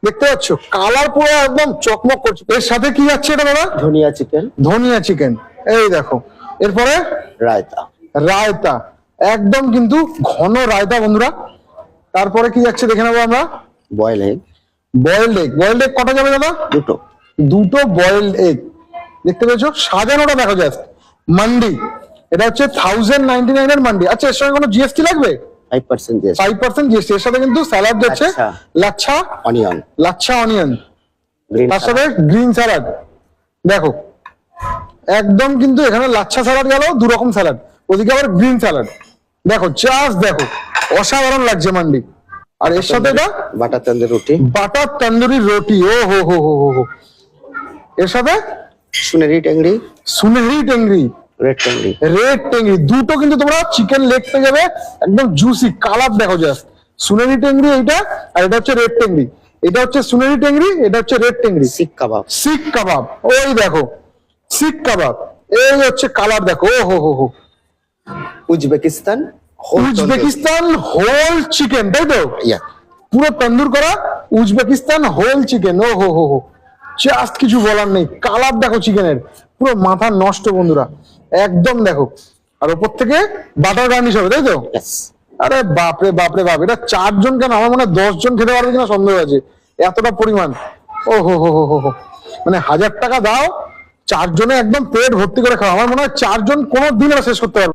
দেখতে পাচ্ছ কালার পুরো একদম চকমক করছে। এর সাথে কি যাচ্ছে এটা দাদা? ধনিয়া চিকেন। ধনিয়া চিকেন, এই দেখো। এরপরে রায়তা। রায়তা, একদম কিন্তু ঘন রায়তা বন্ধুরা। তারপরে কি যাচ্ছে দেখে নেবো আমরা। Boil egg. Boiled egg, boiled egg কটা যাবে দাদা? দুটো। দুটো বয়েলড এগ। দেখতে পেয়েছো সাজানোটা দেখো জাস্ট। মান্ডি, এটা হচ্ছে 1099 এর মান্ডি। আচ্ছা এর সঙ্গে কোনো জিএসটি লাগবে? 5% জিএসটি। 5% জিএসটি। এর সাথে কিন্তু স্যালাড যাচ্ছে, লাচ্ছা অনিয়ন। লাচ্ছা অনিয়ন, তার সাথে গ্রিন স্যালাড। দেখো একদম কিন্তু এখানে লাচ্ছা স্যালাড গেল, দু রকম স্যালাড, ওদিকে আবার গ্রিন স্যালাড। দেখো জাস্ট দেখো, অসাধারণ লাগছে মান্ডি। আর এর সাথে এটা বাটার তন্দুরি রুটি। বাটার তন্দুরি রুটি, ও হো হো হো হো। এর সাথে সুনেরি টেংরি। সুনেরি টেংরি, রেড টেংরি। রেড টেংরি। দুটো কিন্তু তোমরা চিকেন লেগ পেয়ে যাবে, একদম জুসি। কালার দেখো জাস্ট। সুনেরি টেংরি এইটা, আর এটা হচ্ছে রেড টেংরি। এটা হচ্ছে সুনেরি টেংরি, এটা হচ্ছে রেড টেংরি। শিক কাবাব। শিক কাবাব, ওই দেখো শিক কাবাব। এই হচ্ছে কালার দেখো, ও হো হো হো। উজবেকিস্তান। উজবেকিস্তান হোল চিকেন, তাই তো? ইয়া। পুরো তন্দুর করা উজবেকিস্তান হোল চিকেন, ও হো হো হো। জাস্ট কিছু বলার নেই। কালার দেখো চিকেনের, পুরো মাথা নষ্ট বন্ধুরা, একদম দেখো। আর ওপর থেকে বাটার গার্নিশ হবে, তাই তো? ইয়েস। আরে বাপরে বাপরে বাপ, এটা 4 জন কেন, আমার মনে হয় 10 জন খেতে পারবে কিনা সন্দেহ আছে, এতটা পরিমাণ। ও হো হো হো হো। মানে 1000 টাকা দাও, 4 জনে একদম পেট ভর্তি করে খাও। আমার মনে হয় 4 জন কোনো দিন শেষ করতে পারবে।